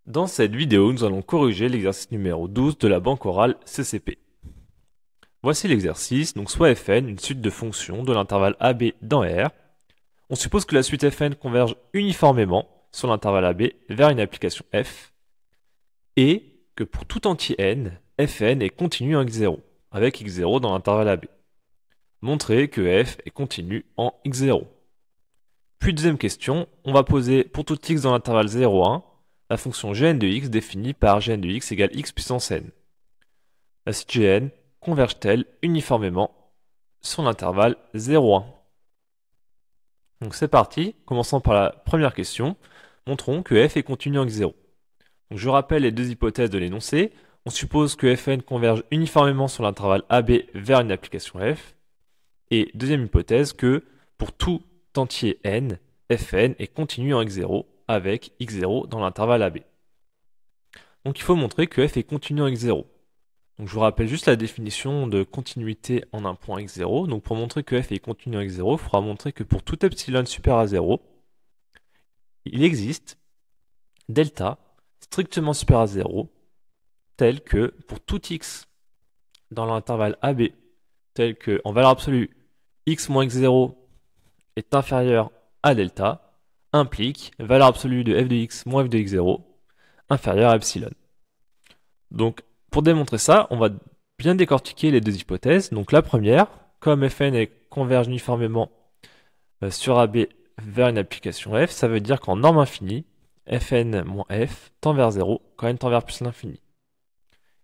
Dans cette vidéo, nous allons corriger l'exercice numéro 12 de la banque orale CCP. Voici l'exercice, donc soit fn, une suite de fonctions de l'intervalle AB dans R. On suppose que la suite fn converge uniformément sur l'intervalle AB vers une application f, et que pour tout entier n, fn est continu en x0, avec x0 dans l'intervalle AB. Montrer que f est continu en x0. Puis deuxième question, on va poser pour tout x dans l'intervalle 0, 1, la fonction gn de x définie par gn de x égale x puissance n. La suite gn converge-t-elle uniformément sur l'intervalle 0, 1? Donc c'est parti, commençons par la première question. Montrons que f est continu en x0. Donc je rappelle les deux hypothèses de l'énoncé. On suppose que fn converge uniformément sur l'intervalle AB vers une application f. Et deuxième hypothèse que pour tout entier n, fn est continu en x0 avec x0 dans l'intervalle AB. Donc il faut montrer que f est continu en x0. Donc je vous rappelle juste la définition de continuité en un point x0. Donc pour montrer que f est continu en x0, il faudra montrer que pour tout epsilon supérieur à 0, il existe delta strictement supérieur à 0, tel que pour tout x dans l'intervalle AB, tel que en valeur absolue, x moins x0 est inférieur à delta, implique valeur absolue de f de x moins f de x0 inférieure à epsilon. Donc pour démontrer ça, on va bien décortiquer les deux hypothèses. Donc la première, comme fn converge uniformément sur AB vers une application f, ça veut dire qu'en norme infinie, fn moins f tend vers 0 quand n tend vers plus l'infini.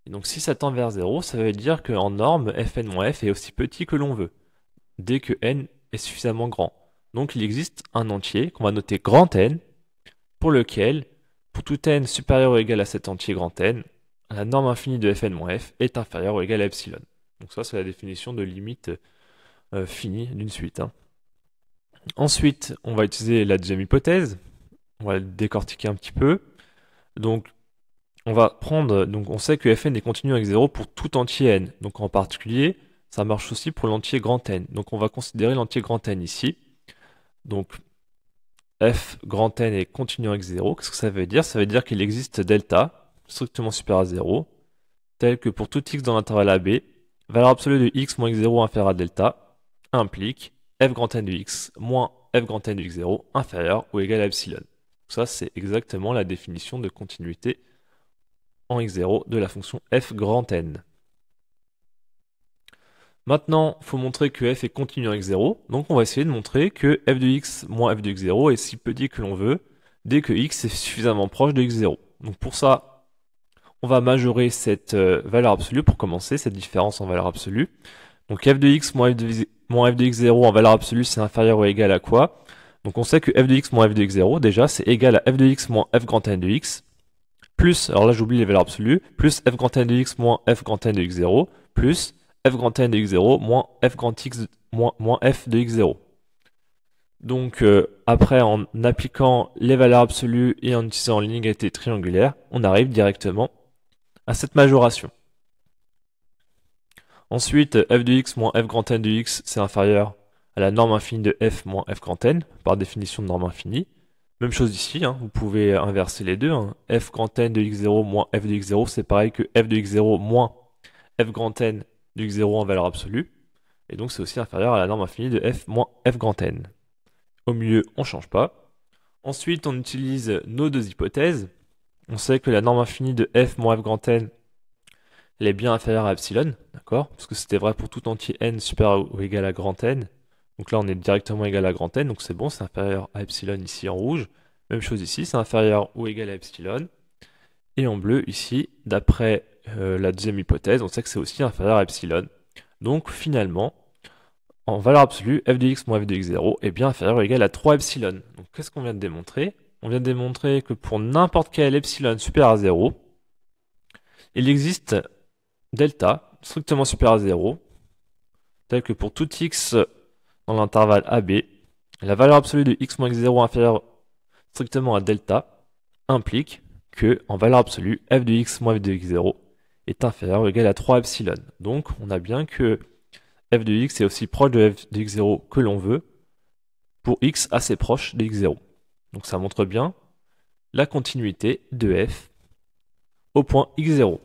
Et donc si ça tend vers 0, ça veut dire qu'en norme, fn moins f est aussi petit que l'on veut, dès que n est suffisamment grand. Donc il existe un entier qu'on va noter grand N, pour lequel, pour tout n supérieur ou égal à cet entier grand N, la norme infinie de fn-f est inférieure ou égale à epsilon. Donc ça, c'est la définition de limite finie d'une suite. Ensuite, on va utiliser la deuxième hypothèse. On va le décortiquer un petit peu. Donc, on va prendre, donc on sait que fn est continu avec 0 pour tout entier n. Donc en particulier, ça marche aussi pour l'entier grand N. Donc on va considérer l'entier grand N ici. Donc f grand N est continu avec 0. Qu'est-ce que ça veut dire? Ça veut dire qu'il existe delta strictement supérieur à 0, tel que pour tout x dans l'intervalle AB, valeur absolue de x moins x0 inférieure à delta implique f grand N de x moins f grand N de x0 inférieur ou égal à epsilon. Ça, c'est exactement la définition de continuité en x0 de la fonction f grand N. Maintenant, il faut montrer que f est continu en x0, donc on va essayer de montrer que f de x moins f de x0 est si petit que l'on veut, dès que x est suffisamment proche de x0. Donc pour ça, on va majorer cette valeur absolue pour commencer, cette différence en valeur absolue. Donc f de x moins f de x0 en valeur absolue, c'est inférieur ou égal à quoi? Donc on sait que f de x moins f de x0, déjà, c'est égal à f de x moins f grand N de x, plus, alors là j'oublie les valeurs absolues, plus f grand N de x moins f grand N de x0, plus f grand N de x0 moins f grand x moins f de x0. Donc après, en appliquant les valeurs absolues et en utilisant l'inégalité triangulaire, on arrive directement à cette majoration. Ensuite, f de x moins f grand N de x, c'est inférieur à la norme infinie de f moins f grand N, par définition de norme infinie. Même chose ici, vous pouvez inverser les deux. F grand N de x0 moins f de x0, c'est pareil que f de x0 moins f grand N de x0 en valeur absolue. Et donc c'est aussi inférieur à la norme infinie de f moins f grand N. Au milieu, on ne change pas. Ensuite, on utilise nos deux hypothèses. On sait que la norme infinie de f moins f grand N, elle est bien inférieure à epsilon, d'accord? Parce que c'était vrai pour tout entier n supérieur ou égal à grand N. Donc là, on est directement égal à grand N, donc c'est bon, c'est inférieur à epsilon ici en rouge. Même chose ici, c'est inférieur ou égal à epsilon. Et en bleu, ici, d'après la deuxième hypothèse, on sait que c'est aussi inférieur à epsilon. Donc finalement, en valeur absolue, f de x moins f de x0 est bien inférieur ou égal à 3 epsilon. Donc qu'est-ce qu'on vient de démontrer? On vient de démontrer que pour n'importe quel epsilon supérieur à 0, il existe delta strictement supérieur à 0, tel que pour tout x dans l'intervalle AB, la valeur absolue de x moins x0 inférieure strictement à delta implique que, en valeur absolue, f de x moins f de x0 est inférieur ou égal à 3 epsilon. Donc on a bien que f de x est aussi proche de f de x0 que l'on veut, pour x assez proche de x0. Donc ça montre bien la continuité de f au point x0.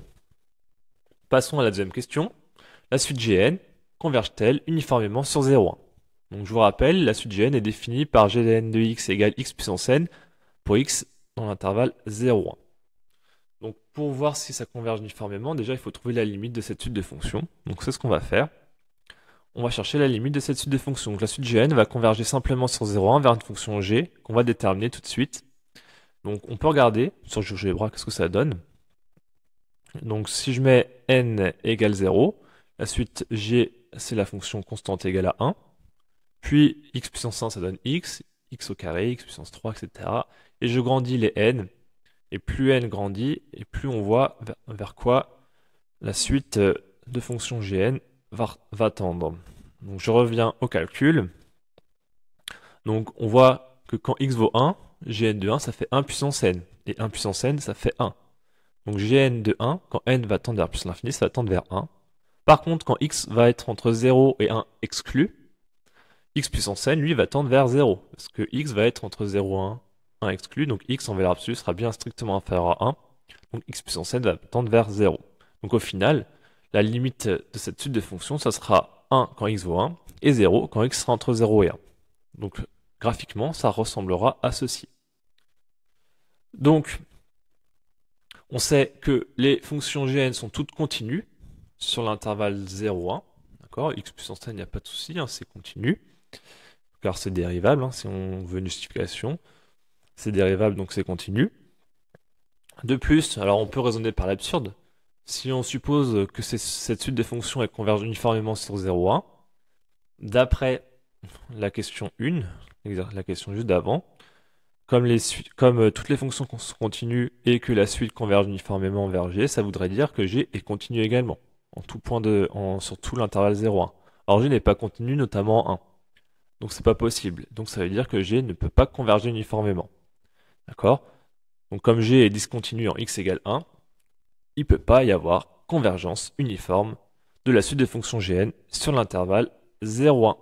Passons à la deuxième question. La suite Gn converge-t-elle uniformément sur 0,1? Donc je vous rappelle, la suite Gn est définie par Gn de x égale x puissance n pour x dans l'intervalle 0,1. Donc pour voir si ça converge uniformément, déjà il faut trouver la limite de cette suite de fonctions. Donc c'est ce qu'on va faire. On va chercher la limite de cette suite de fonctions. Donc la suite Gn va converger simplement sur 0,1 vers une fonction g qu'on va déterminer tout de suite. Donc on peut regarder sur GeoGebra qu'est-ce que ça donne. Donc si je mets n égale 0, la suite g c'est la fonction constante égale à 1. Puis x puissance 1 ça donne x, x au carré, x puissance 3, etc. Et je grandis les n. Et plus n grandit, et plus on voit vers quoi la suite de fonctions Gn va tendre. Donc je reviens au calcul. Donc on voit que quand x vaut 1, Gn de 1 ça fait 1 puissance n. Et 1 puissance n ça fait 1. Donc Gn de 1, quand n va tendre vers plus l'infini, ça va tendre vers 1. Par contre, quand x va être entre 0 et 1 exclu, x puissance n, lui, va tendre vers 0. Parce que x va être entre 0 et 1 exclu, donc x en valeur absolue sera bien strictement inférieur à 1. Donc x puissance n va tendre vers 0. Donc au final, la limite de cette suite de fonctions, ça sera 1 quand x vaut 1 et 0 quand x sera entre 0 et 1. Donc graphiquement, ça ressemblera à ceci. Donc, on sait que les fonctions Gn sont toutes continues sur l'intervalle 0,1. D'accord, x puissance n, il n'y a pas de souci, hein, c'est continu. Car c'est dérivable, hein, si on veut une justification. C'est dérivable, donc c'est continu. De plus, alors on peut raisonner par l'absurde. Si on suppose que cette suite des fonctions elle converge uniformément sur 0,1, d'après la question 1, la question juste d'avant, comme toutes les fonctions sont continues et que la suite converge uniformément vers g, ça voudrait dire que g est continu également, en tout point sur tout l'intervalle 0,1. Alors g n'est pas continu, notamment en 1. Donc c'est pas possible. Donc ça veut dire que g ne peut pas converger uniformément. D'accord? Donc comme g est discontinu en x égale 1, il ne peut pas y avoir convergence uniforme de la suite des fonctions Gn sur l'intervalle 0,1.